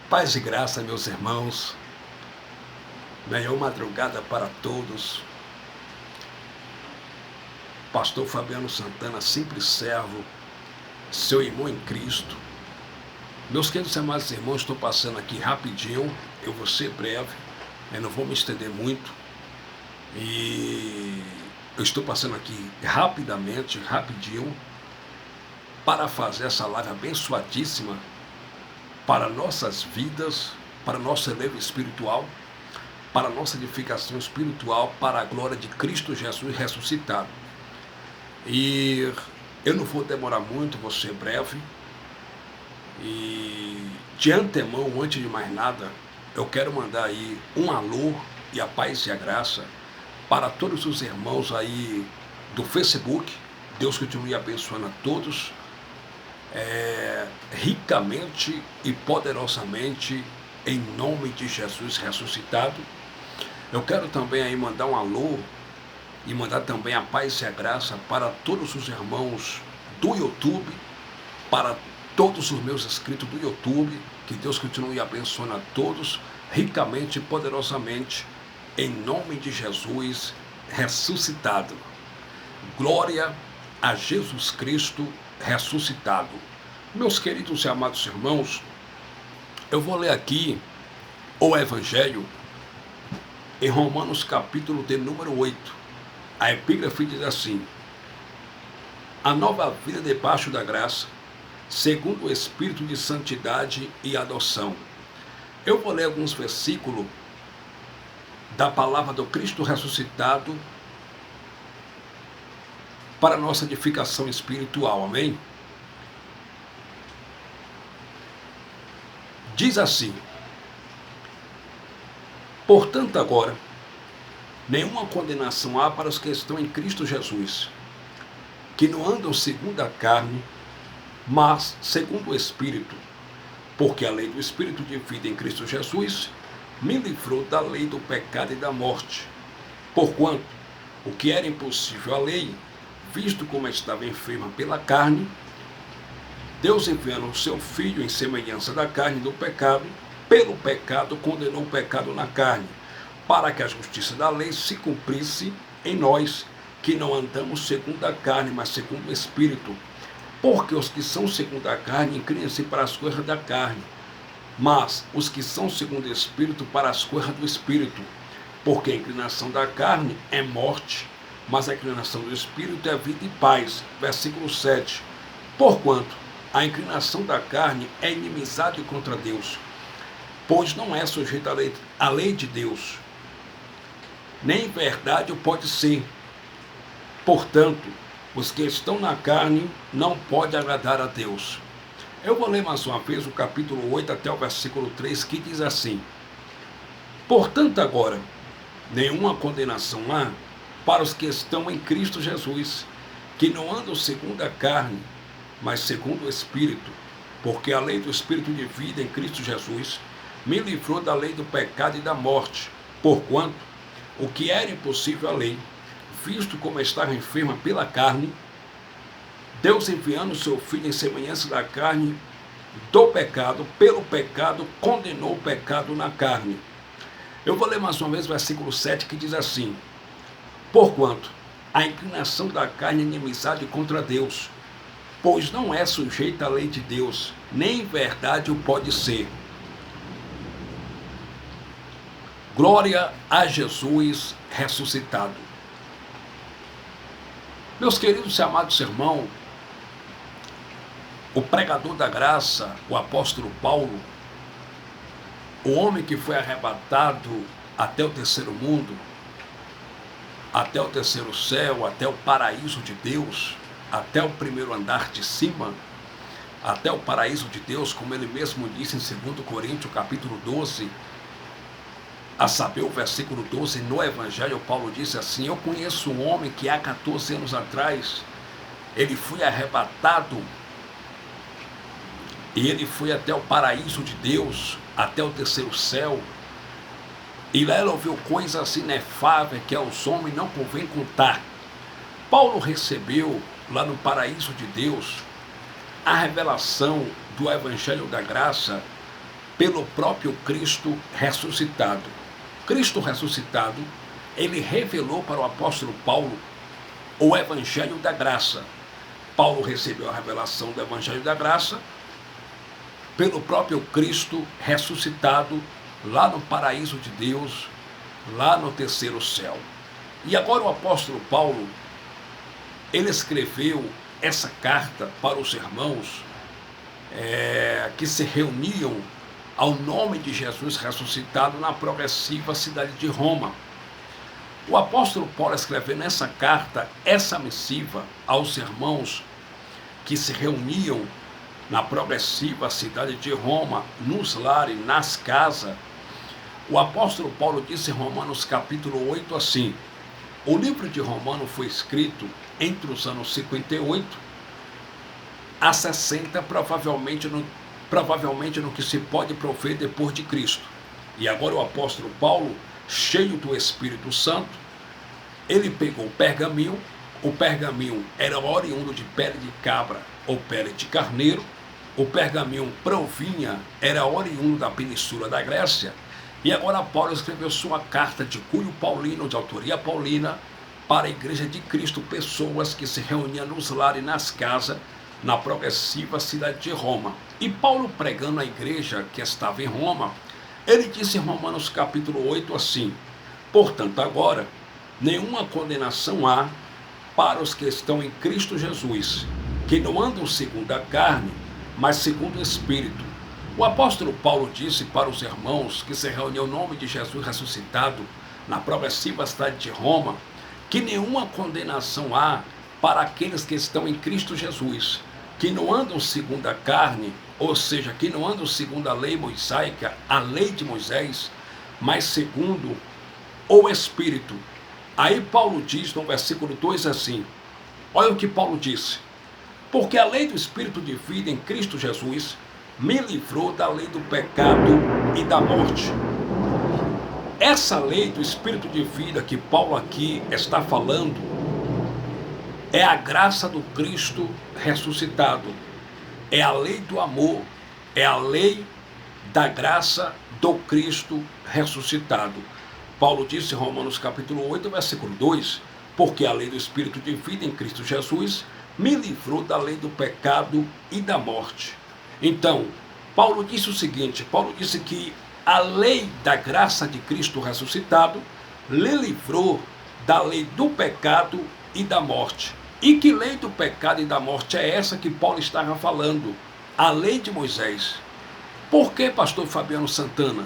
Paz e graça, meus irmãos. Melhor madrugada para todos. Pastor Fabiano Santana, simples servo, seu irmão em Cristo. Meus queridos e amados irmãos, estou passando aqui rapidinho. Eu vou ser breve, eu não vou me estender muito. E eu estou passando aqui rapidinho, para fazer essa live abençoadíssima para nossas vidas, para nosso elevo espiritual, para nossa edificação espiritual, para a glória de Cristo Jesus ressuscitado. E eu não vou demorar muito, vou ser breve. E de antemão, antes de mais nada, eu quero mandar aí um alô e a paz e a graça para todos os irmãos aí do Facebook. Deus continue abençoando a todos, ricamente e poderosamente, em nome de Jesus ressuscitado. Eu quero também aí mandar um alô e mandar também a paz e a graça para todos os irmãos do YouTube, para todos os meus inscritos do YouTube. Que Deus continue abençoando a todos, ricamente e poderosamente, em nome de Jesus ressuscitado. Glória a Jesus Cristo ressuscitado. Meus queridos e amados irmãos, eu vou ler aqui o Evangelho em Romanos capítulo de número 8. A epígrafe diz assim: a nova vida debaixo da graça, segundo o Espírito de santidade e adoção. Eu vou ler alguns versículos da palavra do Cristo ressuscitado para nossa edificação espiritual, amém? Diz assim: portanto agora, nenhuma condenação há para os que estão em Cristo Jesus, que não andam segundo a carne, mas segundo o Espírito, porque a lei do Espírito de vida em Cristo Jesus me livrou da lei do pecado e da morte. Porquanto o que era impossível à lei, visto como estava enferma pela carne, Deus, enviando o seu Filho em semelhança da carne do pecado, pelo pecado condenou o pecado na carne, para que a justiça da lei se cumprisse em nós, que não andamos segundo a carne, mas segundo o Espírito. Porque os que são segundo a carne inclinam-se para as coisas da carne, mas os que são segundo o Espírito para as coisas do Espírito. Porque a inclinação da carne é morte, mas a inclinação do Espírito é vida e paz. Versículo 7. Porquanto a inclinação da carne é inimizade contra Deus, pois não é sujeita à lei de Deus, nem em verdade o pode ser. Portanto, os que estão na carne não podem agradar a Deus. Eu vou ler mais uma vez o capítulo 8 até o versículo 3, que diz assim: portanto agora, nenhuma condenação há para os que estão em Cristo Jesus, que não andam segundo a carne, mas segundo o Espírito, porque a lei do Espírito de vida em Cristo Jesus me livrou da lei do pecado e da morte. Porquanto o que era impossível à lei, visto como estava enferma pela carne, Deus, enviando o seu Filho em semelhança da carne do pecado, pelo pecado condenou o pecado na carne. Eu vou ler mais uma vez o versículo 7, que diz assim: porquanto a inclinação da carne é inimizade contra Deus, pois não é sujeita à lei de Deus, nem em verdade o pode ser. Glória a Jesus ressuscitado. Meus queridos e amados irmãos, o pregador da graça, o apóstolo Paulo, o homem que foi arrebatado até o terceiro mundo, até o terceiro céu, até o paraíso de Deus, até o primeiro andar de cima, até o paraíso de Deus, como ele mesmo disse em 2 Coríntios capítulo 12, a saber o versículo 12, no Evangelho, Paulo disse assim: eu conheço um homem que há 14 anos atrás, ele foi arrebatado, e ele foi até o paraíso de Deus, até o terceiro céu, e lá ele ouviu coisas inefáveis que aos homens não convém contar. Paulo recebeu lá no paraíso de Deus a revelação do Evangelho da Graça, pelo próprio Cristo ressuscitado. Cristo ressuscitado, ele revelou para o apóstolo Paulo o Evangelho da Graça. Paulo recebeu a revelação do Evangelho da Graça pelo próprio Cristo ressuscitado lá no paraíso de Deus, lá no terceiro céu. E agora o apóstolo Paulo, ele escreveu essa carta para os irmãos que se reuniam ao nome de Jesus ressuscitado na progressiva cidade de Roma. O apóstolo Paulo escreveu nessa carta, essa missiva aos irmãos que se reuniam na progressiva cidade de Roma, nos lares, nas casas. O apóstolo Paulo disse em Romanos capítulo 8 assim: o livro de Romanos foi escrito entre os anos 58 a 60, provavelmente no que se pode prover depois de Cristo. E agora o apóstolo Paulo, cheio do Espírito Santo, ele pegou o pergaminho era oriundo de pele de cabra ou pele de carneiro, o pergaminho provinha, era oriundo da península da Grécia, e agora Paulo escreveu sua carta de cunho paulino, de autoria paulina, para a igreja de Cristo, pessoas que se reuniam nos lares e nas casas, na progressiva cidade de Roma. E Paulo, pregando à igreja que estava em Roma, ele disse em Romanos capítulo 8 assim: portanto agora, nenhuma condenação há para os que estão em Cristo Jesus, que não andam segundo a carne, mas segundo o Espírito. O apóstolo Paulo disse para os irmãos que se reuniam em nome de Jesus ressuscitado, na progressiva cidade de Roma, que nenhuma condenação há para aqueles que estão em Cristo Jesus, que não andam segundo a carne, ou seja, que não andam segundo a lei mosaica, a lei de Moisés, mas segundo o Espírito. Aí Paulo diz no versículo 2 assim, olha o que Paulo disse: porque a lei do Espírito de vida em Cristo Jesus me livrou da lei do pecado e da morte. Essa lei do Espírito de vida que Paulo aqui está falando é a graça do Cristo ressuscitado, é a lei do amor, é a lei da graça do Cristo ressuscitado. Paulo disse em Romanos capítulo 8, versículo 2, porque a lei do Espírito de vida em Cristo Jesus me livrou da lei do pecado e da morte. Então, Paulo disse o seguinte, Paulo disse que a lei da graça de Cristo ressuscitado lhe livrou da lei do pecado e da morte. E que lei do pecado e da morte é essa que Paulo estava falando? A lei de Moisés. Por que, pastor Fabiano Santana?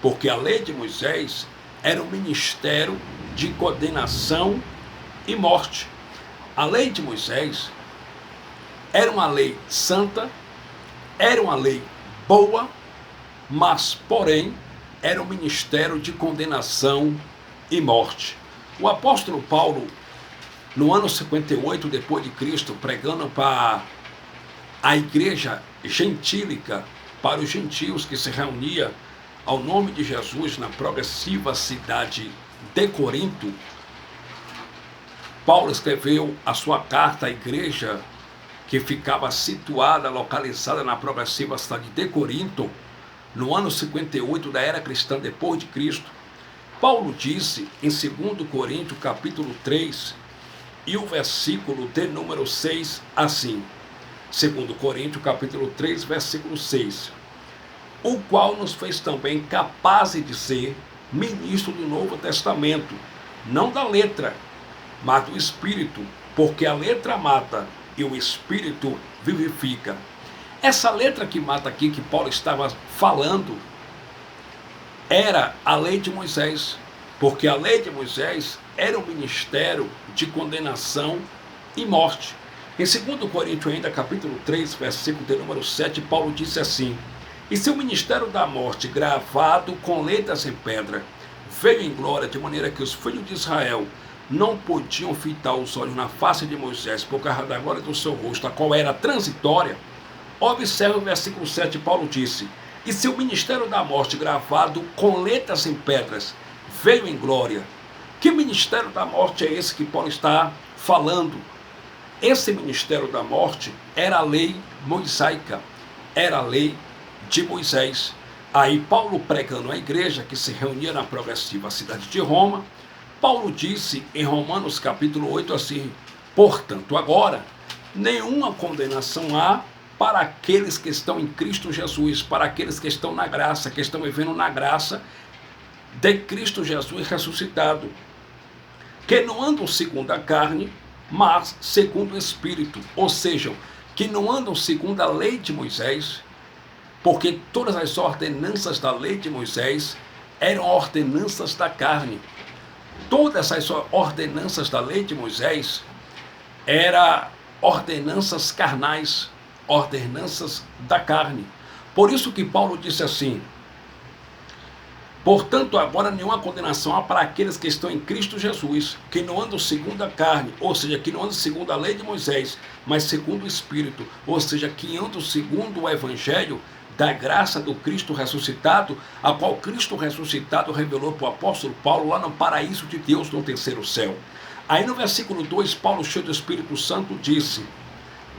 Porque a lei de Moisés era um ministério de condenação e morte. A lei de Moisés era uma lei santa, era uma lei boa, mas, porém, era um ministério de condenação e morte. O apóstolo Paulo, no ano 58 depois de Cristo, pregando para a igreja gentílica, para os gentios que se reuniam ao nome de Jesus na progressiva cidade de Corinto, Paulo escreveu a sua carta à igreja que ficava situada, localizada na progressiva cidade de Corinto, no ano 58 da era cristã depois de Cristo. Paulo disse em 2 Coríntios capítulo 3 e o versículo de número 6 assim, 2 Coríntios capítulo 3, versículo 6, o qual nos fez também capazes de ser ministro do Novo Testamento, não da letra, mas do Espírito, porque a letra mata e o Espírito vivifica. Essa letra que mata aqui, que Paulo estava falando, era a lei de Moisés, porque a lei de Moisés era um ministério de condenação e morte. Em 2 Coríntios ainda, capítulo 3, versículo de número 7, Paulo disse assim, e seu ministério da morte, gravado com letras em pedra, veio em glória, de maneira que os filhos de Israel não podiam fitar os olhos na face de Moisés, por causa da glória do seu rosto, a qual era transitória. Observe o versículo 7, Paulo disse, e seu ministério da morte, gravado com letras em pedras, veio em glória. Que ministério da morte é esse que Paulo está falando? Esse ministério da morte era a lei mosaica, era a lei de Moisés. Aí Paulo, pregando à igreja que se reunia na progressiva cidade de Roma, Paulo disse em Romanos capítulo 8 assim: portanto, agora, nenhuma condenação há para aqueles que estão em Cristo Jesus, para aqueles que estão na graça, que estão vivendo na graça de Cristo Jesus ressuscitado, que não andam segundo a carne, mas segundo o Espírito, ou seja, que não andam segundo a lei de Moisés, porque todas as ordenanças da lei de Moisés eram ordenanças da carne. Todas as ordenanças da lei de Moisés eram ordenanças carnais, ordenanças da carne. Por isso que Paulo disse assim: portanto, agora nenhuma condenação há para aqueles que estão em Cristo Jesus, que não andam segundo a carne, ou seja, que não andam segundo a lei de Moisés, mas segundo o Espírito, ou seja, que andam segundo o Evangelho da graça do Cristo ressuscitado, a qual Cristo ressuscitado revelou para o apóstolo Paulo lá no paraíso de Deus, no terceiro céu. Aí no versículo 2, Paulo, cheio do Espírito Santo, disse: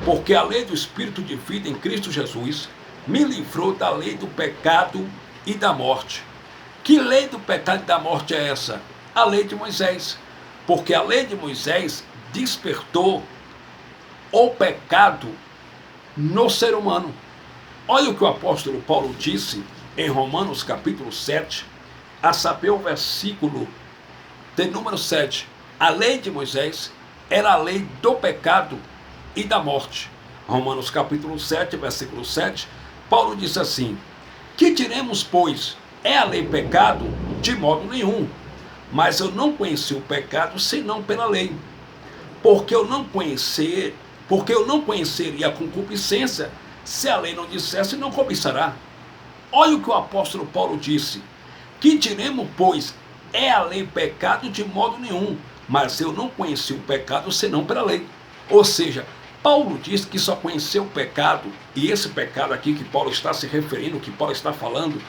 porque a lei do Espírito de vida em Cristo Jesus me livrou da lei do pecado e da morte. Que lei do pecado e da morte é essa? A lei de Moisés. Porque a lei de Moisés despertou o pecado no ser humano. Olha o que o apóstolo Paulo disse em Romanos capítulo 7, a saber o versículo de número 7. A lei de Moisés era a lei do pecado e da morte. Romanos capítulo 7, versículo 7, Paulo diz assim: que diremos, pois? É a lei pecado? De modo nenhum. Mas eu não conheci o pecado senão pela lei. Porque eu não conheceria a concupiscência se a lei não dissesse, não cobiçará. Olha o que o apóstolo Paulo disse: que diremos, pois? É a lei pecado? De modo nenhum. Mas eu não conheci o pecado senão pela lei. Ou seja, Paulo diz que só conheceu o pecado, e esse pecado aqui que Paulo está se referindo, que Paulo está falando,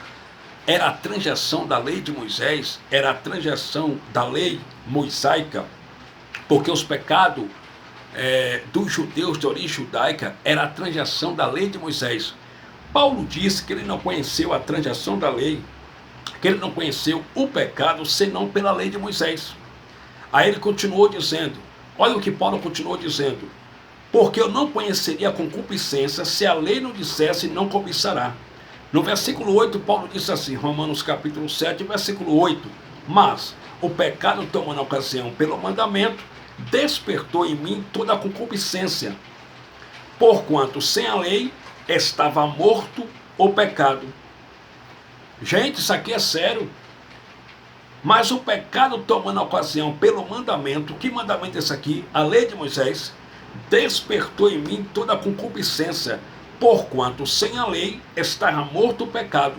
era a transgressão da lei de Moisés, era a transgressão da lei mosaica, porque os pecados dos judeus de origem judaica era a transgressão da lei de Moisés. Paulo disse que ele não conheceu a transgressão da lei, que ele não conheceu o pecado senão pela lei de Moisés. Aí ele continuou dizendo, olha o que Paulo continuou dizendo: porque eu não conheceria a concupiscência se a lei não dissesse, não cobiçará. No versículo 8, Paulo disse assim, Romanos capítulo 7, versículo 8: mas o pecado, tomando ocasião pelo mandamento, despertou em mim toda a concupiscência, porquanto sem a lei estava morto o pecado. Gente, isso aqui é sério. Mas o pecado, tomando ocasião pelo mandamento, que mandamento é esse aqui? A lei de Moisés, despertou em mim toda a concupiscência, porquanto sem a lei estava morto o pecado.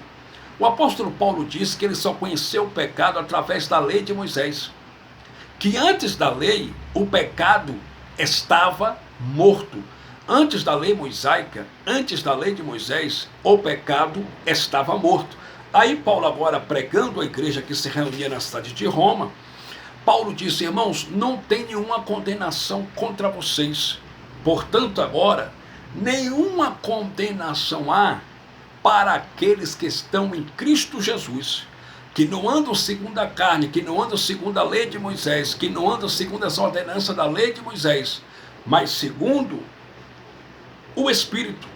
O apóstolo Paulo diz que ele só conheceu o pecado através da lei de Moisés, que antes da lei o pecado estava morto. Antes da lei mosaica, antes da lei de Moisés, o pecado estava morto. Aí Paulo, agora pregando a igreja que se reunia na cidade de Roma, Paulo disse: irmãos, não tem nenhuma condenação contra vocês. Portanto, agora, nenhuma condenação há para aqueles que estão em Cristo Jesus, que não andam segundo a carne, que não andam segundo a lei de Moisés, que não andam segundo as ordenanças da lei de Moisés, mas segundo o Espírito.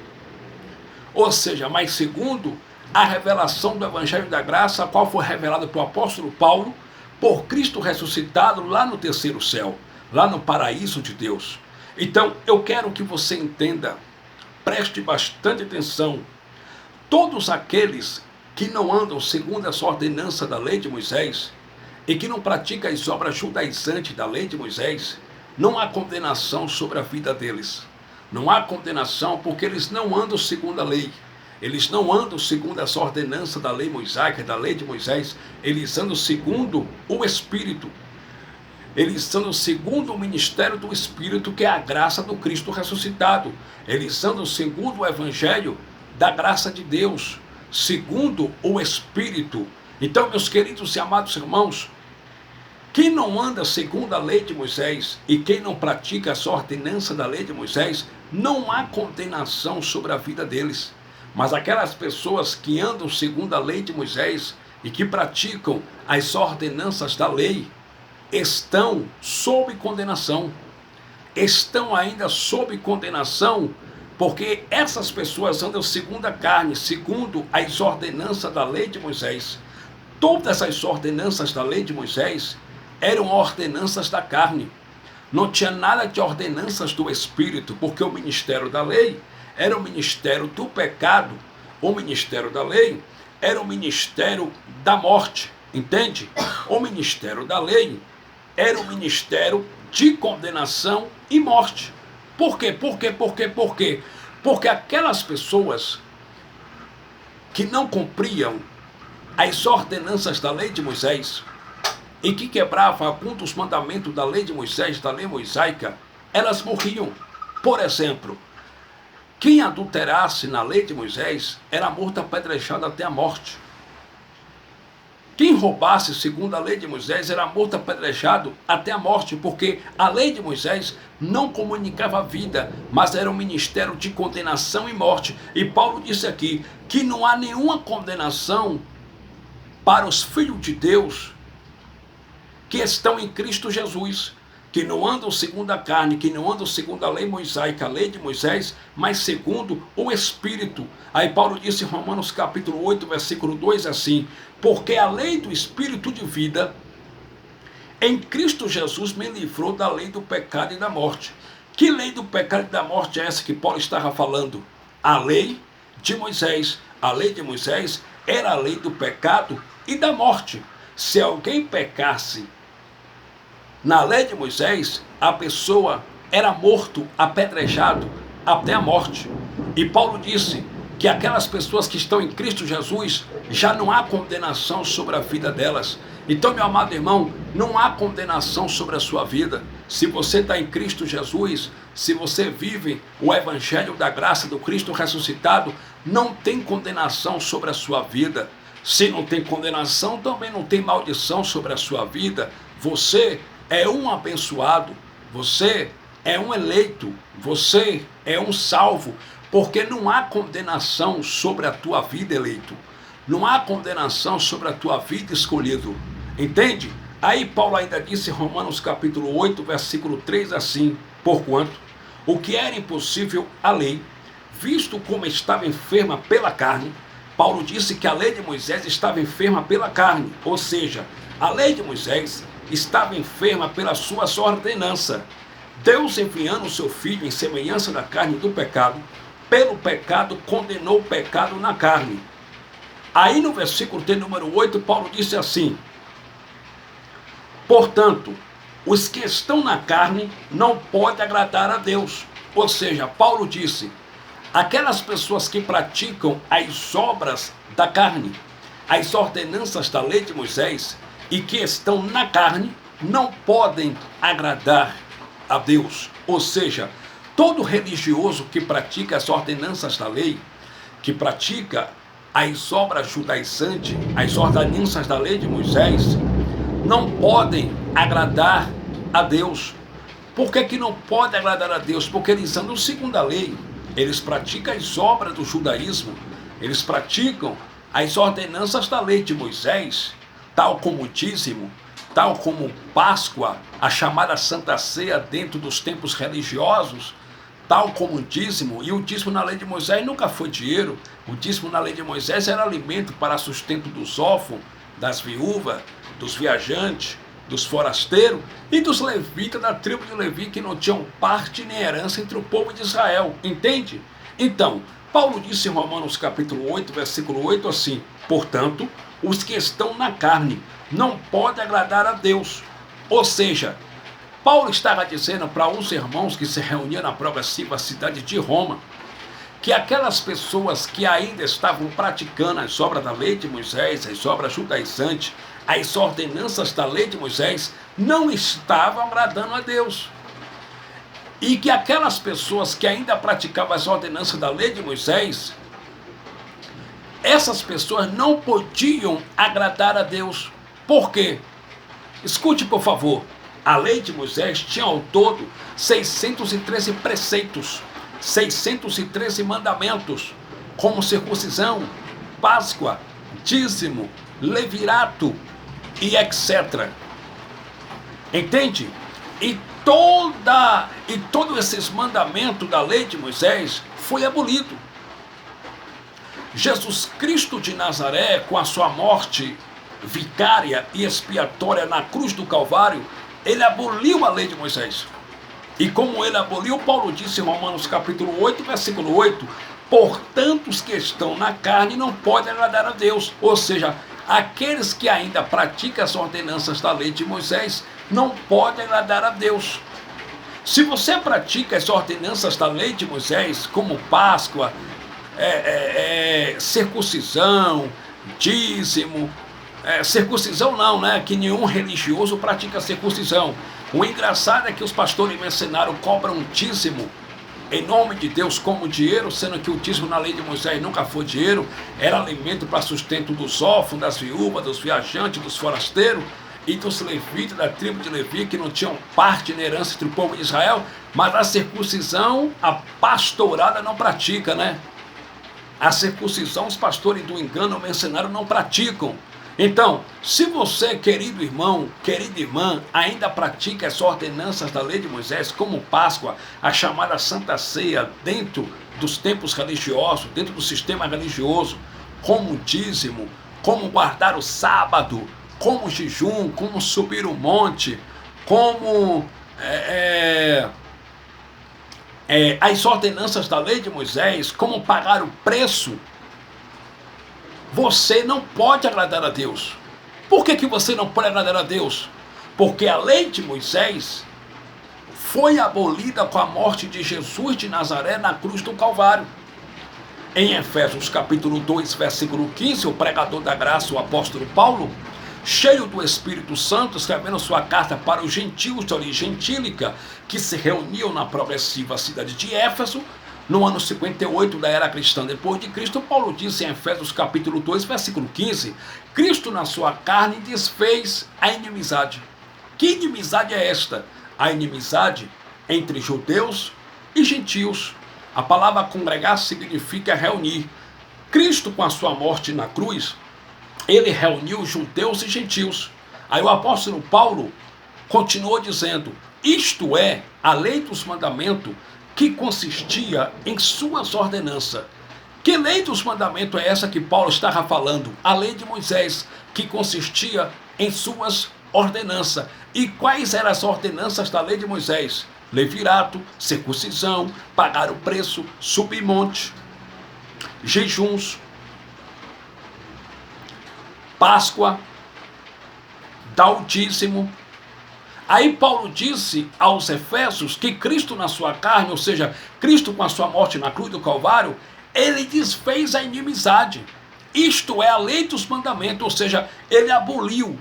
Ou seja, mas segundo a revelação do Evangelho da Graça, a qual foi revelada para o apóstolo Paulo, por Cristo ressuscitado lá no terceiro céu, lá no paraíso de Deus. Então, eu quero que você entenda, preste bastante atenção, todos aqueles que não andam segundo essa ordenança da lei de Moisés e que não praticam as obras judaizantes da lei de Moisés, não há condenação sobre a vida deles. Não há condenação porque eles não andam segundo a lei. Eles não andam segundo essa ordenança da lei mosaica, da lei de Moisés. Eles andam segundo o Espírito. Eles andam segundo o ministério do Espírito, que é a graça do Cristo ressuscitado. Eles andam segundo o Evangelho da graça de Deus, segundo o Espírito. Então, meus queridos e amados irmãos, quem não anda segundo a lei de Moisés e quem não pratica essa ordenança da lei de Moisés, não há condenação sobre a vida deles. Mas aquelas pessoas que andam segundo a lei de Moisés e que praticam as ordenanças da lei, estão sob condenação. Estão ainda sob condenação, porque essas pessoas andam segundo a carne, segundo as ordenanças da lei de Moisés. Todas as ordenanças da lei de Moisés eram ordenanças da carne. Não tinha nada de ordenanças do Espírito, porque o ministério da lei era o ministério do pecado. O ministério da lei era o ministério da morte, entende? O ministério da lei era o ministério de condenação e morte. Por quê? Por quê? Por quê? Por quê? Porque aquelas pessoas que não cumpriam as ordenanças da lei de Moisés e que quebravam algum dos mandamentos da lei de Moisés, da lei mosaica, elas morriam. Por exemplo, quem adulterasse na lei de Moisés era morto apedrejado até a morte. Quem roubasse segundo a lei de Moisés era morto apedrejado até a morte, porque a lei de Moisés não comunicava vida, mas era um ministério de condenação e morte. E Paulo disse aqui que não há nenhuma condenação para os filhos de Deus que estão em Cristo Jesus, que não andam segundo a carne, que não andam segundo a lei mosaica, a lei de Moisés, mas segundo o Espírito. Aí Paulo disse em Romanos capítulo 8, versículo 2 assim: porque a lei do Espírito de vida em Cristo Jesus me livrou da lei do pecado e da morte. Que lei do pecado e da morte é essa que Paulo estava falando? A lei de Moisés. A lei de Moisés era a lei do pecado e da morte. Se alguém pecasse na lei de Moisés, a pessoa era morto, apedrejado até a morte. E Paulo disse que aquelas pessoas que estão em Cristo Jesus, já não há condenação sobre a vida delas. Então, meu amado irmão, não há condenação sobre a sua vida. Se você está em Cristo Jesus, se você vive o evangelho da graça do Cristo ressuscitado, não tem condenação sobre a sua vida. Se não tem condenação, também não tem maldição sobre a sua vida. Você é um abençoado, você é um eleito, você é um salvo, porque não há condenação sobre a tua vida, eleito. Não há condenação sobre a tua vida, escolhido. Entende? Aí Paulo ainda disse em Romanos capítulo 8, versículo 3 assim: porquanto o que era impossível à lei, visto como estava enferma pela carne, Paulo disse que a lei de Moisés estava enferma pela carne, ou seja, a lei de Moisés estava enferma pela sua ordenança. Deus, enviando o seu Filho em semelhança da carne do pecado, pelo pecado condenou o pecado na carne. Aí no versículo de número 8, Paulo disse assim: portanto, os que estão na carne não podem agradar a Deus. Ou seja, Paulo disse, aquelas pessoas que praticam as obras da carne, as ordenanças da lei de Moisés, e que estão na carne, não podem agradar a Deus. Ou seja, todo religioso que pratica as ordenanças da lei, que pratica as obras judaizantes, as ordenanças da lei de Moisés, não podem agradar a Deus. Por que não pode agradar a Deus? Porque eles andam segundo a lei, eles praticam as obras do judaísmo, eles praticam as ordenanças da lei de Moisés, tal como o dízimo, tal como Páscoa, a chamada Santa Ceia dentro dos templos religiosos, tal como o dízimo. E o dízimo na lei de Moisés nunca foi dinheiro. O dízimo na lei de Moisés era alimento para sustento dos órfãos, das viúvas, dos viajantes, dos forasteiros e dos levitas da tribo de Levi, que não tinham parte nem herança entre o povo de Israel. Entende? Então, Paulo disse em Romanos capítulo 8, versículo 8 assim: portanto, os que estão na carne não podem agradar a Deus. Ou seja, Paulo estava dizendo para uns irmãos que se reuniam na progressiva cidade de Roma, que aquelas pessoas que ainda estavam praticando as obras da lei de Moisés, as obras judaizantes, as ordenanças da lei de Moisés, não estavam agradando a Deus. E que aquelas pessoas que ainda praticavam as ordenanças da lei de Moisés, essas pessoas não podiam agradar a Deus. Por quê? Escute, por favor. A lei de Moisés tinha ao todo 613 preceitos, 613 mandamentos. como circuncisão, Páscoa, dízimo, levirato e etc. Entende? E todos esses mandamentos da lei de Moisés foi abolido. Jesus Cristo de Nazaré, com a sua morte vicária e expiatória na cruz do Calvário, ele aboliu a lei de Moisés. E como ele aboliu, Paulo disse em Romanos capítulo 8, versículo 8, portanto os que estão na carne não podem agradar a Deus. Ou seja, aqueles que ainda praticam as ordenanças da lei de Moisés não podem agradar a Deus. Se você pratica as ordenanças da lei de Moisés, como Páscoa, circuncisão, dízimo, circuncisão não, né? Que nenhum religioso pratica circuncisão. O engraçado é que os pastores mercenários cobram um dízimo em nome de Deus como dinheiro, sendo que o dízimo na lei de Moisés nunca foi dinheiro, era alimento para sustento dos órfãos, das viúvas, dos viajantes, dos forasteiros e dos levitas da tribo de Levi, que não tinham parte na herança entre o povo de Israel, mas a circuncisão, a pastorada não pratica, né? A circuncisão, os pastores do engano, o mercenário não praticam. Então, se você, querido irmão, querida irmã, ainda pratica as ordenanças da lei de Moisés, como Páscoa, a chamada Santa Ceia, dentro dos templos religiosos, dentro do sistema religioso, como dízimo, como guardar o sábado, como jejum, como subir o monte, como as ordenanças da lei de Moisés, como pagar o preço, você não pode agradar a Deus. Por que você não pode agradar a Deus? Porque a lei de Moisés foi abolida com a morte de Jesus de Nazaré na cruz do Calvário. Em Efésios capítulo 2, versículo 15, o pregador da graça, o apóstolo Paulo, cheio do Espírito Santo, escrevendo sua carta para os gentios de origem gentílica, que se reuniam na progressiva cidade de Éfeso, no ano 58 da era cristã depois de Cristo, Paulo disse em Efésios capítulo 2, versículo 15, Cristo na sua carne desfez a inimizade. Que inimizade é esta? A inimizade entre judeus e gentios. A palavra congregar significa reunir. Cristo, com a sua morte na cruz, ele reuniu judeus e gentios. Aí o apóstolo Paulo continuou dizendo, isto é, a lei dos mandamentos, que consistia em suas ordenanças. Que lei dos mandamentos é essa que Paulo estava falando? A lei de Moisés, que consistia em suas ordenanças. E quais eram as ordenanças da lei de Moisés? Levirato, circuncisão, pagar o preço, subir monte, jejuns, Páscoa, dar o dízimo. Aí Paulo disse aos Efésios que Cristo na sua carne, ou seja, Cristo com a sua morte na cruz do Calvário, ele desfez a inimizade. Isto é a lei dos mandamentos, ou seja, ele aboliu,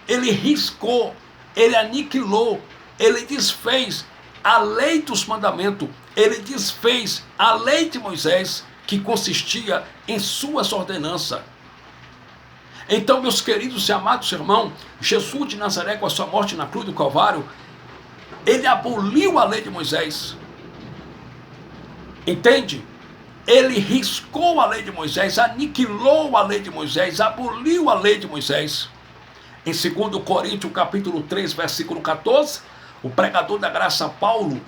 ele riscou, ele aniquilou, ele desfez a lei dos mandamentos, ele desfez a lei de Moisés, que consistia em suas ordenanças. Então, meus queridos e amados irmãos, Jesus de Nazaré, com a sua morte na cruz do Calvário, ele aboliu a lei de Moisés. Entende? Ele riscou a lei de Moisés, aniquilou a lei de Moisés, aboliu a lei de Moisés. Em 2 Coríntios, capítulo 3, versículo 14, o pregador da graça Paulo,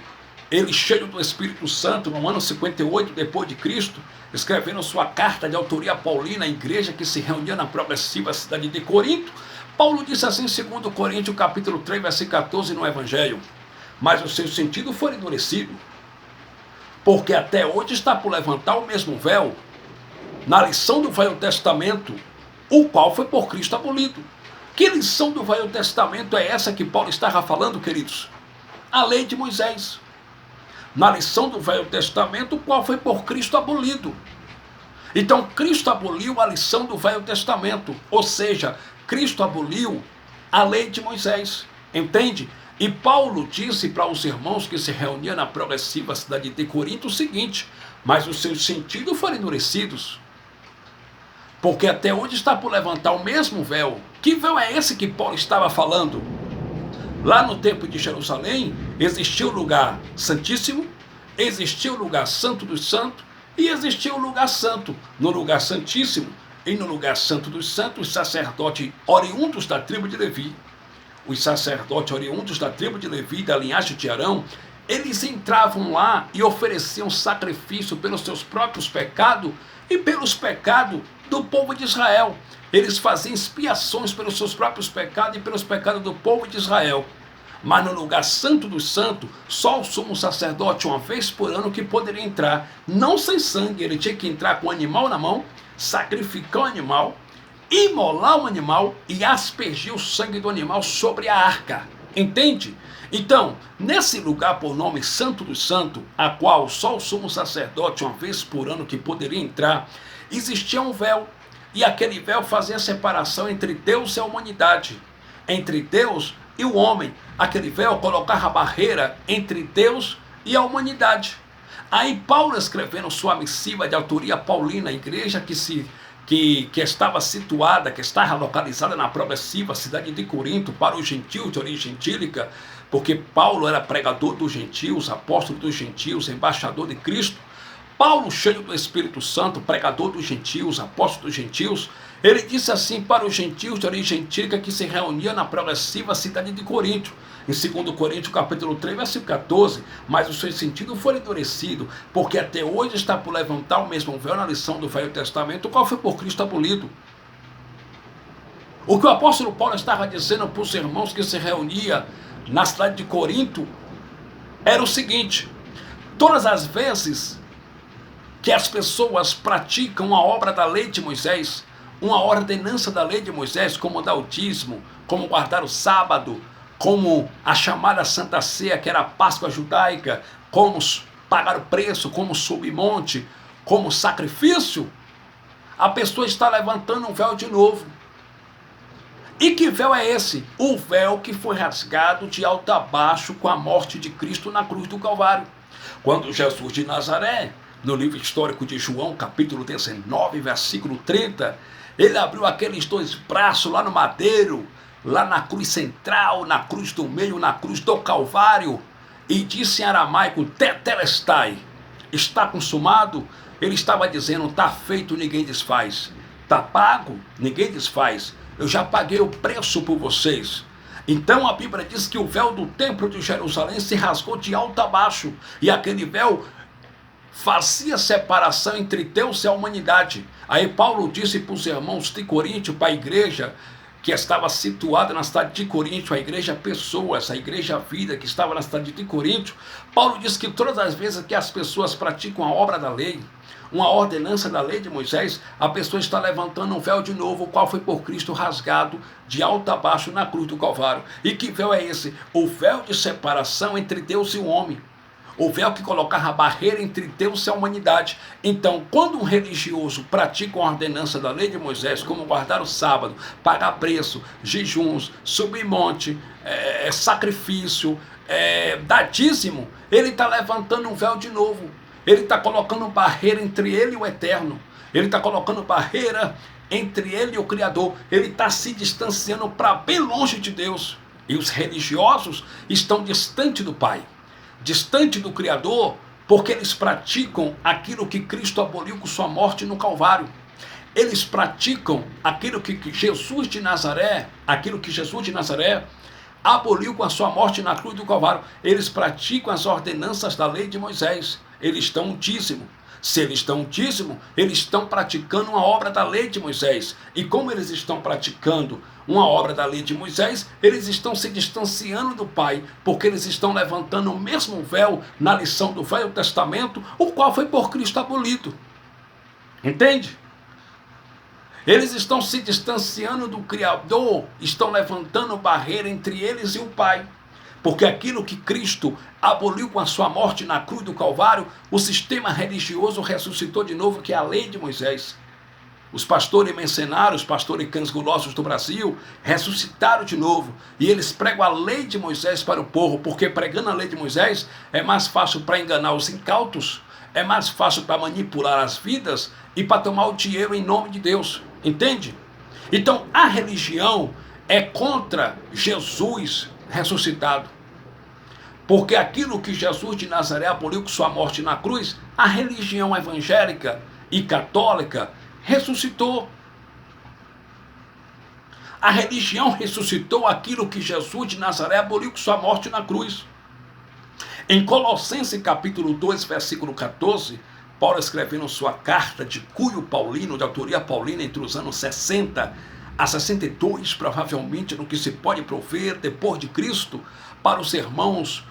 ele cheio do Espírito Santo, no ano 58 depois de Cristo, escrevendo sua carta de autoria paulina à igreja que se reunia na progressiva cidade de Corinto, Paulo disse assim em 2 Coríntios capítulo 3, versículo 14 no Evangelho, mas o seu sentido foi endurecido, porque até hoje está por levantar o mesmo véu, na lição do Velho Testamento, o qual foi por Cristo abolido. Que lição do Velho Testamento é essa que Paulo estava falando, queridos? A lei de Moisés. Na lição do Velho Testamento, o qual foi por Cristo abolido. Então, Cristo aboliu a lição do Velho Testamento, ou seja, Cristo aboliu a lei de Moisés, entende? E Paulo disse para os irmãos que se reuniam na progressiva cidade de Corinto o seguinte, mas os seus sentidos foram endurecidos, porque até hoje está por levantar o mesmo véu. Que véu é esse que Paulo estava falando? Lá no templo de Jerusalém, existia o lugar santíssimo, existia o lugar santo dos santos, E existia o lugar santo. No lugar santíssimo e no lugar santo dos santos, os sacerdotes oriundos da tribo de Levi, os sacerdotes oriundos da tribo de Levi, da linhagem de Arão, eles entravam lá e ofereciam sacrifício pelos seus próprios pecados e pelos pecados do povo de Israel. Eles faziam expiações pelos seus próprios pecados e pelos pecados do povo de Israel. Mas no lugar santo dos santos, só o sumo sacerdote, uma vez por ano, que poderia entrar, não sem sangue. Ele tinha que entrar com o animal na mão, sacrificar o animal, imolar o animal e aspergir o sangue do animal sobre a arca. Entende? Então, nesse lugar por nome Santo dos Santos, a qual só o sumo sacerdote, uma vez por ano, que poderia entrar, existia um véu. E aquele véu fazia a separação entre Deus e a humanidade, entre Deus e o homem. Aquele véu colocava a barreira entre Deus e a humanidade. Aí Paulo, escrevendo sua missiva de autoria paulina, a igreja que estava situada, que estava localizada na progressiva cidade de Corinto, para os gentios de origem gentílica, porque Paulo era pregador dos gentios, apóstolo dos gentios, embaixador de Cristo. Paulo, cheio do Espírito Santo, pregador dos gentios, apóstolo dos gentios, ele disse assim para os gentios de origem gentílica que se reuniam na progressiva cidade de Corinto, em 2 Coríntios capítulo 3, versículo 14, mas o seu sentido foi endurecido, porque até hoje está por levantar o mesmo véu na lição do Velho Testamento, o qual foi por Cristo abolido. O que o apóstolo Paulo estava dizendo para os irmãos que se reuniam na cidade de Corinto era o seguinte: todas as vezes que as pessoas praticam uma obra da lei de Moisés, uma ordenança da lei de Moisés, como dar o dízimo, como guardar o sábado, como a chamada Santa Ceia, que era a Páscoa judaica, como pagar o preço, como subir monte, como sacrifício, a pessoa está levantando um véu de novo. E que véu é esse? O véu que foi rasgado de alto a baixo com a morte de Cristo na cruz do Calvário. Quando Jesus de Nazaré, no livro histórico de João, capítulo 19, versículo 30, ele abriu aqueles dois braços lá no madeiro, lá na cruz central, na cruz do meio, na cruz do Calvário, e disse em aramaico, tetelestai, está consumado. Ele estava dizendo, está feito, ninguém desfaz. Está pago, ninguém desfaz. Eu já paguei o preço por vocês. Então a Bíblia diz que o véu do templo de Jerusalém se rasgou de alto a baixo, e aquele véu fazia separação entre Deus e a humanidade. Aí Paulo disse para os irmãos de Corinto, para a igreja que estava situada na cidade de Corinto, a igreja Pessoas, a igreja Vida, que estava na cidade de Corinto, Paulo disse que todas as vezes que as pessoas praticam a obra da lei, uma ordenança da lei de Moisés, a pessoa está levantando um véu de novo, o qual foi por Cristo rasgado de alto a baixo na cruz do Calvário. E que véu é esse? O véu de separação entre Deus e o homem. O véu que colocava a barreira entre Deus e a humanidade. Então, quando um religioso pratica uma ordenança da lei de Moisés, como guardar o sábado, pagar preço, jejuns, subir monte, sacrifício, dar dízimo, ele está levantando um véu de novo. Ele está colocando barreira entre ele e o eterno. Ele está colocando barreira entre ele e o Criador. Ele está se distanciando para bem longe de Deus. E os religiosos estão distante do Pai, distante do Criador, porque eles praticam aquilo que Cristo aboliu com sua morte no Calvário. Eles praticam aquilo que Jesus de Nazaré, aboliu com a sua morte na cruz do Calvário. Eles praticam as ordenanças da lei de Moisés. Eles estão um dízimo. Se eles estão um dízimo, eles estão praticando uma obra da lei de Moisés. E como eles estão praticando uma obra da lei de Moisés, eles estão se distanciando do Pai, porque eles estão levantando o mesmo véu na lição do Velho Testamento, o qual foi por Cristo abolido. Entende? Eles estão se distanciando do Criador, estão levantando barreira entre eles e o Pai. Porque aquilo que Cristo aboliu com a sua morte na cruz do Calvário, o sistema religioso ressuscitou de novo, que é a lei de Moisés. Os pastores mercenários, os pastores cães gulosos do Brasil, ressuscitaram de novo. E eles pregam a lei de Moisés para o povo, porque pregando a lei de Moisés é mais fácil para enganar os incautos, é mais fácil para manipular as vidas e para tomar o dinheiro em nome de Deus. Entende? Então a religião é contra Jesus ressuscitado. Porque aquilo que Jesus de Nazaré aboliu com sua morte na cruz, a religião evangélica e católica ressuscitou. A religião ressuscitou aquilo que Jesus de Nazaré aboliu com sua morte na cruz. Em Colossenses capítulo 2, versículo 14, Paulo escrevendo sua carta de cunho paulino, de autoria paulina, entre os anos 60 a 62, provavelmente no que se pode prover depois de Cristo, para os irmãos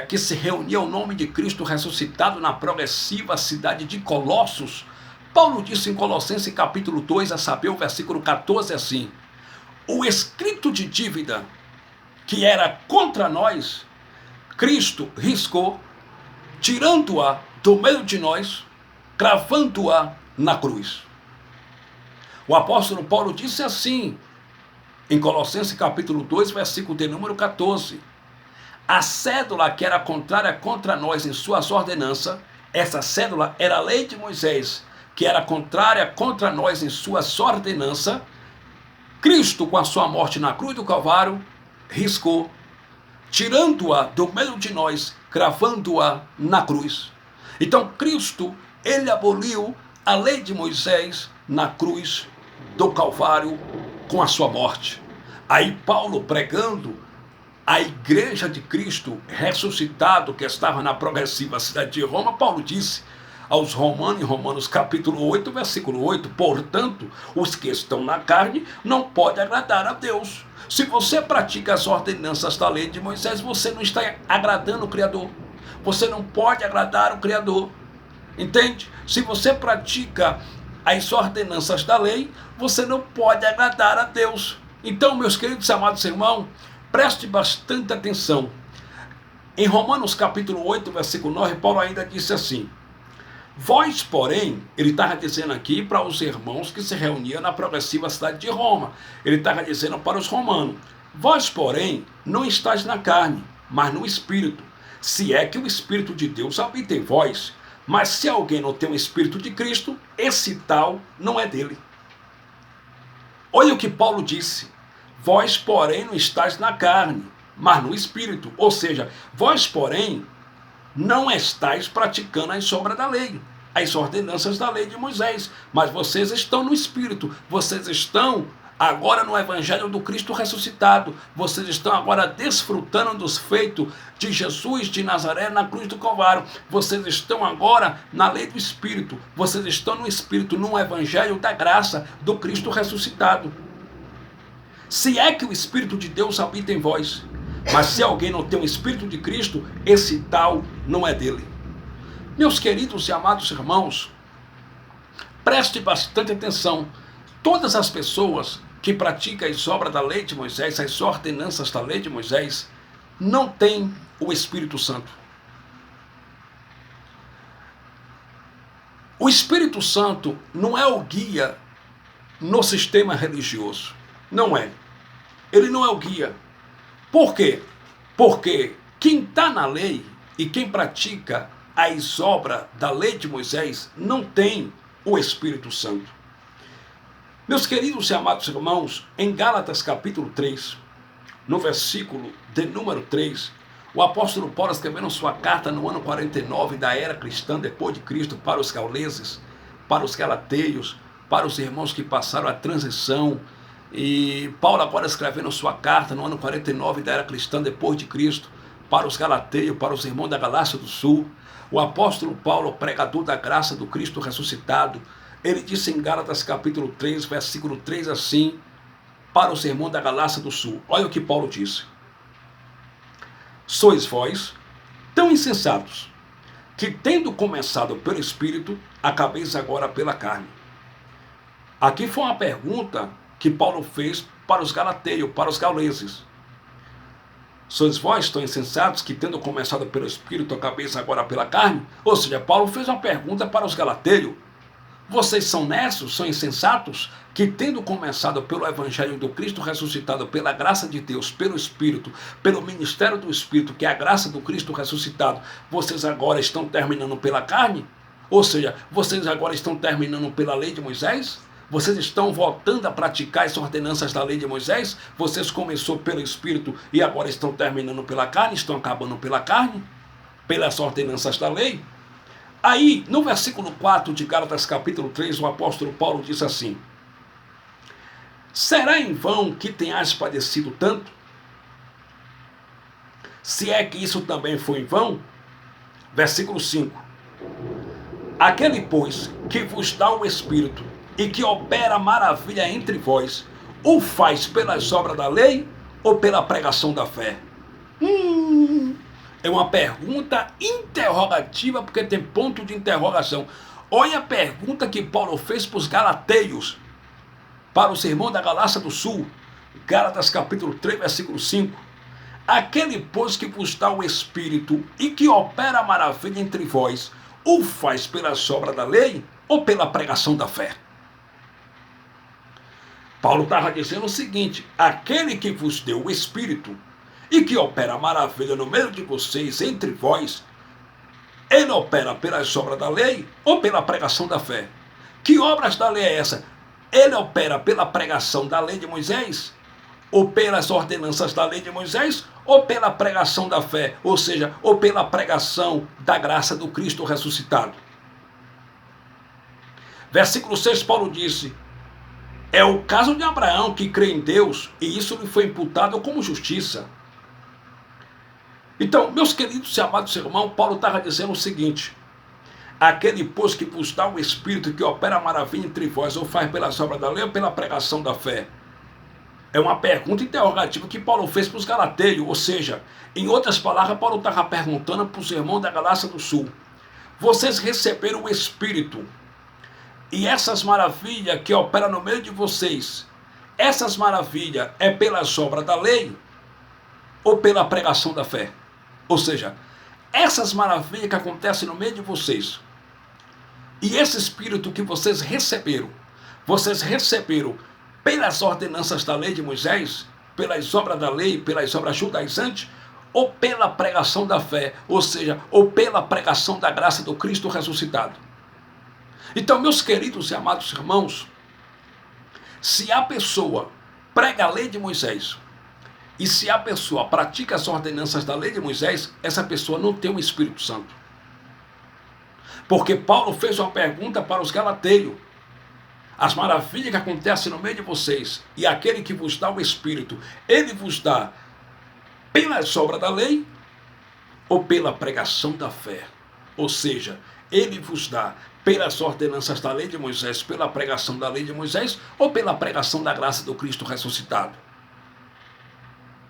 que se reuniam ao nome de Cristo ressuscitado na progressiva cidade de Colossos. Paulo disse em Colossenses capítulo 2, a saber o versículo 14 assim: o escrito de dívida que era contra nós, Cristo riscou, tirando-a do meio de nós, cravando-a na cruz. O apóstolo Paulo disse assim, em Colossenses capítulo 2, versículo de número 14, a cédula que era contrária contra nós em suas ordenanças, essa cédula era a lei de Moisés, que era contrária contra nós em suas ordenanças, Cristo, com a sua morte na cruz do Calvário, riscou, tirando-a do meio de nós, cravando-a na cruz. Então Cristo, ele aboliu a lei de Moisés na cruz do Calvário com a sua morte. Aí Paulo, pregando a igreja de Cristo ressuscitado que estava na progressiva cidade de Roma, Paulo disse aos romanos, em Romanos capítulo 8, versículo 8, portanto, os que estão na carne não podem agradar a Deus. Se você pratica as ordenanças da lei de Moisés, você não está agradando o Criador. Você não pode agradar o Criador. Entende? Se você pratica as ordenanças da lei, você não pode agradar a Deus. Então, meus queridos e amados irmãos, preste bastante atenção. Em Romanos capítulo 8, versículo 9, Paulo ainda disse assim: vós, porém, ele estava dizendo aqui para os irmãos que se reuniam na progressiva cidade de Roma. Ele estava dizendo para os romanos: vós, porém, não estáis na carne, mas no Espírito, se é que o Espírito de Deus habita em vós. Mas se alguém não tem o Espírito de Cristo, esse tal não é dele. Olha o que Paulo disse: vós, porém, não estáis na carne, mas no Espírito. Ou seja, vós, porém, não estáis praticando as obras da lei, as ordenanças da lei de Moisés, mas vocês estão no Espírito, vocês estão agora no Evangelho do Cristo ressuscitado, vocês estão agora desfrutando dos feitos de Jesus de Nazaré na cruz do Calvário, vocês estão agora na lei do Espírito, vocês estão no Espírito, no Evangelho da graça do Cristo ressuscitado. Se é que o Espírito de Deus habita em vós, mas se alguém não tem o Espírito de Cristo, esse tal não é dele. Meus queridos e amados irmãos, preste bastante atenção. Todas as pessoas que praticam as obras da lei de Moisés, as ordenanças da lei de Moisés, não têm o Espírito Santo. O Espírito Santo não é o guia no sistema religioso. Não é. Ele não é o guia. Por quê? Porque quem está na lei e quem pratica as obras da lei de Moisés não tem o Espírito Santo. Meus queridos e amados irmãos, em Gálatas capítulo 3, no versículo de número 3, o apóstolo Paulo, escrevendo sua carta no ano 49 da era cristã, depois de Cristo, para os gauleses, para os galateios, para os irmãos que passaram a transição. E Paulo agora escrevendo sua carta no ano 49 da era cristã, depois de Cristo, para os galateios, para os irmãos da Galácia do Sul. O apóstolo Paulo, pregador da graça do Cristo ressuscitado, ele disse em Gálatas capítulo 3, versículo 3 assim, para os irmãos da Galácia do Sul. Olha o que Paulo disse: sois vós tão insensatos, que tendo começado pelo Espírito, acabeis agora pela carne. Aqui foi uma pergunta que Paulo fez para os galateios, para os gauleses. Sois vós tão insensatos, que tendo começado pelo Espírito, acabeis agora pela carne? Ou seja, Paulo fez uma pergunta para os galateios. Vocês são nessos, são insensatos, que tendo começado pelo Evangelho do Cristo ressuscitado, pela graça de Deus, pelo Espírito, pelo ministério do Espírito, que é a graça do Cristo ressuscitado, vocês agora estão terminando pela carne? Ou seja, vocês agora estão terminando pela lei de Moisés? Vocês estão voltando a praticar as ordenanças da lei de Moisés? Vocês começou pelo Espírito e agora estão terminando pela carne, estão acabando pela carne, pelas ordenanças da lei? Aí, no versículo 4 de Gálatas capítulo 3, o apóstolo Paulo diz assim: será em vão que tenhas padecido tanto? Se é que isso também foi em vão? Versículo 5: aquele, pois, que vos dá o Espírito e que opera maravilha entre vós, o faz pelas obras da lei ou pela pregação da fé? É uma pergunta interrogativa, porque tem ponto de interrogação. Olha a pergunta que Paulo fez para os galateios, para o sermão da Galácia do Sul, Gálatas capítulo 3, versículo 5. Aquele, pois, que vos dá o Espírito e que opera maravilha entre vós, o faz pela obra da lei ou pela pregação da fé? Paulo estava dizendo o seguinte: aquele que vos deu o Espírito e que opera maravilha no meio de vocês, entre vós, ele opera pela obra da lei ou pela pregação da fé? Que obras da lei é essa? Ele opera pela pregação da lei de Moisés, ou pelas ordenanças da lei de Moisés, ou pela pregação da fé, ou seja, ou pela pregação da graça do Cristo ressuscitado? Versículo 6, Paulo disse: é o caso de Abraão, que crê em Deus, e isso lhe foi imputado como justiça. Então, meus queridos e amados irmãos, Paulo estava dizendo o seguinte: aquele, pois, que vos dá o Espírito, que opera maravilha entre vós, ou faz pela obra da lei ou pela pregação da fé? É uma pergunta interrogativa que Paulo fez para os galateios, ou seja, em outras palavras, Paulo estava perguntando para os irmãos da Galácia do Sul: vocês receberam o Espírito, e essas maravilhas que operam no meio de vocês, essas maravilhas é pela obra da lei ou pela pregação da fé? Ou seja, essas maravilhas que acontecem no meio de vocês, e esse Espírito que vocês receberam pelas ordenanças da lei de Moisés, pelas obras da lei, pelas obras judaizantes, ou pela pregação da fé, ou seja, ou pela pregação da graça do Cristo ressuscitado? Então, meus queridos e amados irmãos, se a pessoa prega a lei de Moisés, e se a pessoa pratica as ordenanças da lei de Moisés, essa pessoa não tem o Espírito Santo. Porque Paulo fez uma pergunta para os galateios: as maravilhas que acontecem no meio de vocês, e aquele que vos dá o Espírito, ele vos dá pela obra da lei ou pela pregação da fé? Ou seja, ele vos dá pelas ordenanças da lei de Moisés, pela pregação da lei de Moisés, ou pela pregação da graça do Cristo ressuscitado?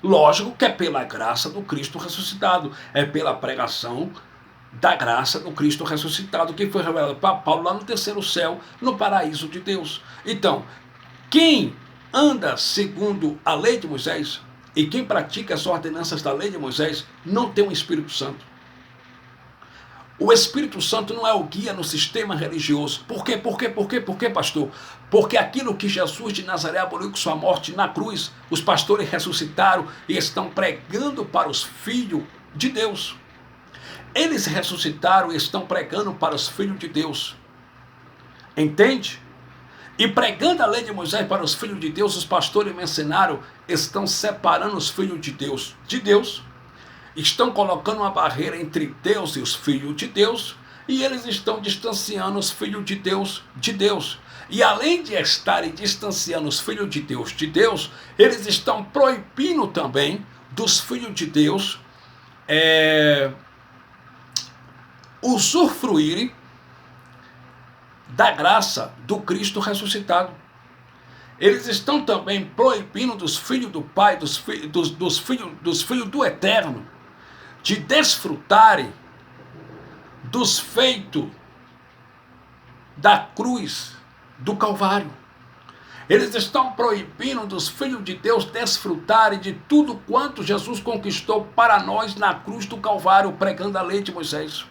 Lógico que é pela graça do Cristo ressuscitado, é pela pregação da graça do Cristo ressuscitado, que foi revelado para Paulo lá no terceiro céu, no paraíso de Deus. Então, quem anda segundo a lei de Moisés e quem pratica as ordenanças da lei de Moisés não tem o Espírito Santo. O Espírito Santo não é o guia no sistema religioso. Por quê? Por quê, pastor? Porque aquilo que Jesus de Nazaré aboliu com sua morte na cruz, os pastores ressuscitaram e estão pregando para os filhos de Deus. Eles ressuscitaram e estão pregando para os filhos de Deus. Entende? E pregando a lei de Moisés para os filhos de Deus, os pastores mencionaram, estão separando os filhos de Deus estão colocando uma barreira entre Deus e os filhos de Deus, e eles estão distanciando os filhos de Deus de Deus. E além de estarem distanciando os filhos de Deus, eles estão proibindo também dos filhos de Deus usufruírem da graça do Cristo ressuscitado. Eles estão também proibindo dos filhos do Pai, dos filhos do Eterno, de desfrutarem dos feitos da cruz do Calvário. Eles estão proibindo dos filhos de Deus desfrutarem de tudo quanto Jesus conquistou para nós na cruz do Calvário, pregando a lei de Moisés.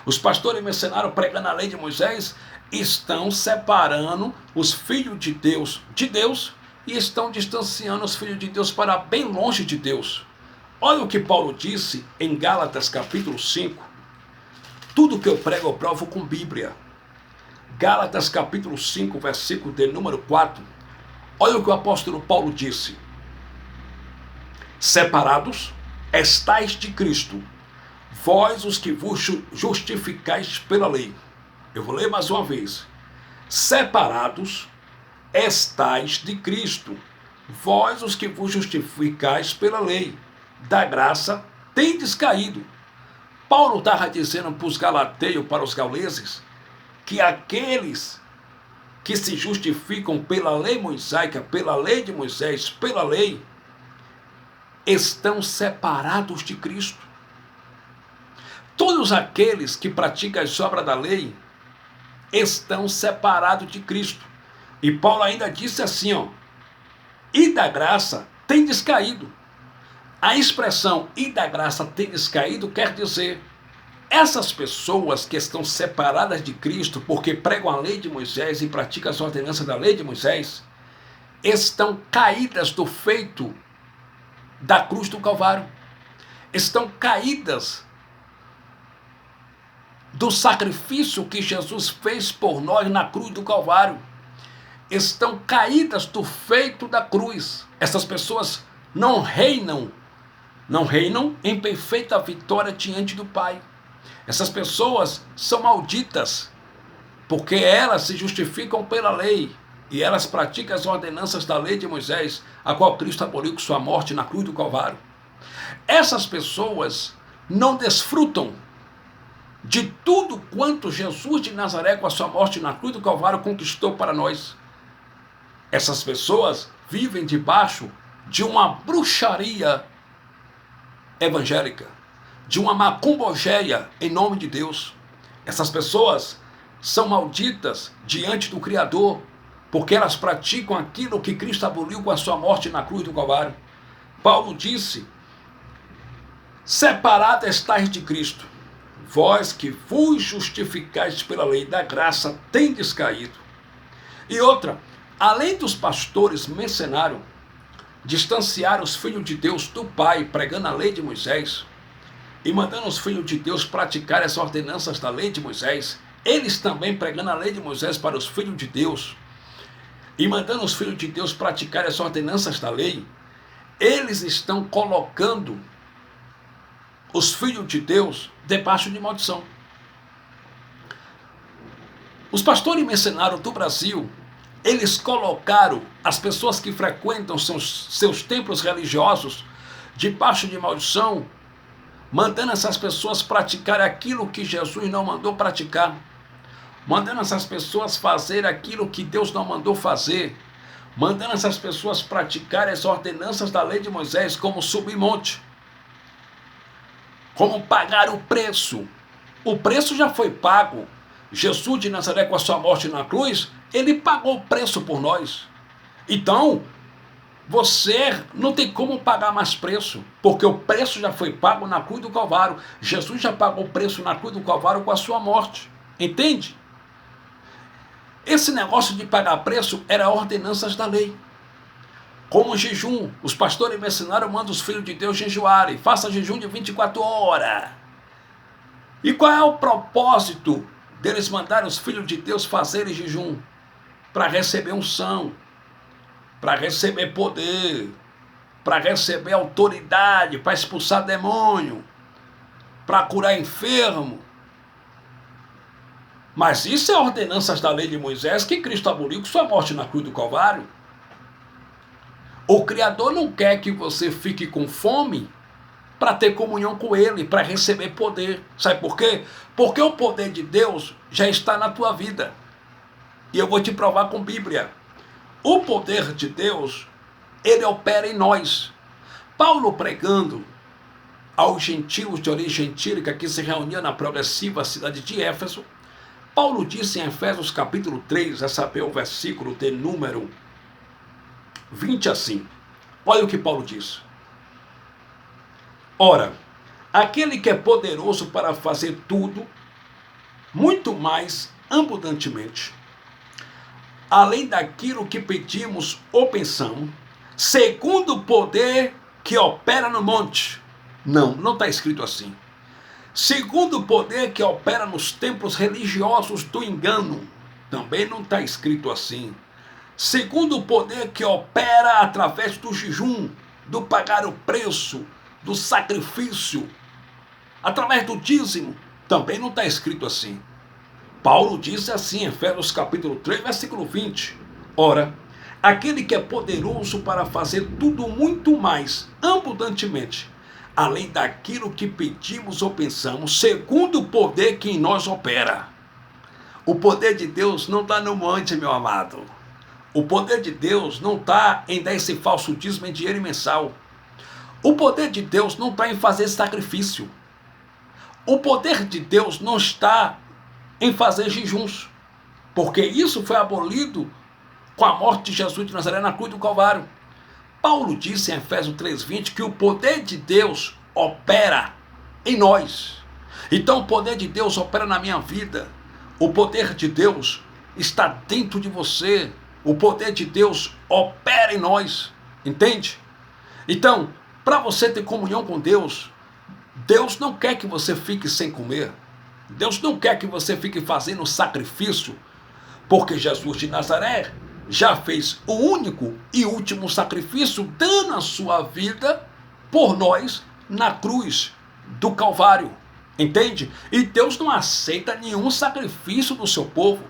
Os pastores mencionaram pregando a lei de Moisés, estão separando os filhos de Deus e estão distanciando os filhos de Deus para bem longe de Deus. Olha o que Paulo disse em Gálatas capítulo 5. Tudo que eu prego eu provo com Bíblia. Gálatas capítulo 5, versículo de número 4, olha o que o apóstolo Paulo disse: separados estais de Cristo, vós os que vos justificais pela lei. Eu vou ler mais uma vez. Separados estais de Cristo, vós os que vos justificais pela lei. Da graça tendes caído. Paulo estava dizendo para os galateios, para os gauleses, que aqueles que se justificam pela lei mosaica, pela lei de Moisés, pela lei, estão separados de Cristo. Todos aqueles que praticam as obras da lei estão separados de Cristo. E Paulo ainda disse assim, ó, e da graça tendes caído. A expressão e da graça tendes caído quer dizer, essas pessoas que estão separadas de Cristo porque pregam a lei de Moisés e praticam as ordenanças da lei de Moisés, estão caídas do feito da cruz do Calvário. Estão caídas do sacrifício que Jesus fez por nós na cruz do Calvário. Estão caídas do feito da cruz. Essas pessoas não reinam em perfeita vitória diante do Pai. Essas pessoas são malditas, porque elas se justificam pela lei, e elas praticam as ordenanças da lei de Moisés, a qual Cristo aboliu com sua morte na cruz do Calvário. Essas pessoas não desfrutam de tudo quanto Jesus de Nazaré, com a sua morte na cruz do Calvário, conquistou para nós. Essas pessoas vivem debaixo de uma bruxaria evangélica, de uma macumbogeia em nome de Deus. Essas pessoas são malditas diante do Criador, porque elas praticam aquilo que Cristo aboliu com a sua morte na cruz do Calvário. Paulo disse, separado estais de Cristo, vós que vos justificais pela lei da graça tendes caído. E outra, além dos pastores mercenários distanciar os filhos de Deus do Pai, pregando a lei de Moisés, e mandando os filhos de Deus praticar as ordenanças da lei de Moisés, eles também pregando a lei de Moisés para os filhos de Deus, e mandando os filhos de Deus praticar as ordenanças da lei, eles estão colocando os filhos de Deus debaixo de maldição. Os pastores mercenários do Brasil, eles colocaram as pessoas que frequentam seus templos religiosos debaixo de maldição, mandando essas pessoas praticar aquilo que Jesus não mandou praticar, mandando essas pessoas fazer aquilo que Deus não mandou fazer, mandando essas pessoas praticar as ordenanças da lei de Moisés, como subir monte, como pagar o preço. O preço já foi pago. Jesus de Nazaré, com a sua morte na cruz, ele pagou o preço por nós. Então, você não tem como pagar mais preço, porque o preço já foi pago na cruz do Calvário. Jesus já pagou o preço na cruz do Calvário com a sua morte. Entende? Esse negócio de pagar preço era ordenanças da lei. Como o jejum, os pastores mercenários mandam os filhos de Deus jejuarem. Faça jejum de 24 horas. E qual é o propósito deles mandarem os filhos de Deus fazerem jejum? Para receber unção, para receber poder, para receber autoridade, para expulsar demônio, para curar enfermo. Mas isso é ordenanças da lei de Moisés que Cristo aboliu com sua morte na cruz do Calvário. O Criador não quer que você fique com fome para ter comunhão com Ele, para receber poder. Sabe por quê? Porque o poder de Deus já está na tua vida. E eu vou te provar com Bíblia. O poder de Deus, ele opera em nós. Paulo pregando aos gentios de origem gentílica que se reuniam na progressiva cidade de Éfeso, Paulo disse em Efésios capítulo 3, a saber o versículo de número 20 assim. Olha o que Paulo diz. Ora, aquele que é poderoso para fazer tudo, muito mais abundantemente, além daquilo que pedimos ou pensamos, segundo o poder que opera no monte. Não está escrito assim. Segundo o poder que opera nos templos religiosos do engano. Também não está escrito assim. Segundo o poder que opera através do jejum, do pagar o preço, do sacrifício, através do dízimo, também não está escrito assim. Paulo disse assim em Efésios capítulo 3, versículo 20. Ora, aquele que é poderoso para fazer tudo muito mais abundantemente, além daquilo que pedimos ou pensamos, segundo o poder que em nós opera. O poder de Deus não está no monte, meu amado. O poder de Deus não está em dar esse falso dízimo em dinheiro mensal. O poder de Deus não está em fazer sacrifício. O poder de Deus não está em fazer jejuns, porque isso foi abolido com a morte de Jesus de Nazaré na cruz do Calvário. Paulo disse em Efésios 3:20 que o poder de Deus opera em nós. Então o poder de Deus opera na minha vida. O poder de Deus está dentro de você. O poder de Deus opera em nós. Entende? Então, para você ter comunhão com Deus, Deus não quer que você fique sem comer. Deus não quer que você fique fazendo sacrifício, porque Jesus de Nazaré já fez o único e último sacrifício, dando a sua vida por nós na cruz do Calvário. Entende? E Deus não aceita nenhum sacrifício do seu povo.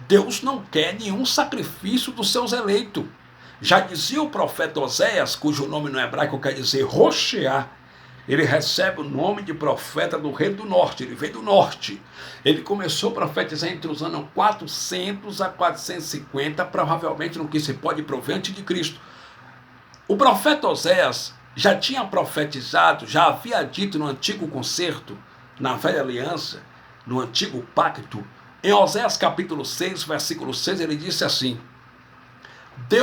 Deus não quer nenhum sacrifício dos seus eleitos. Já dizia o profeta Oséias, cujo nome no hebraico quer dizer rochear, ele recebe o nome de profeta do rei do norte, ele veio do norte. Ele começou a profetizar entre os anos 400 a 450, provavelmente no que se pode prover antes de Cristo. O profeta Oséias já tinha profetizado, já havia dito no antigo concerto, na velha aliança, no antigo pacto. Em Oséias capítulo 6, versículo 6, ele disse assim: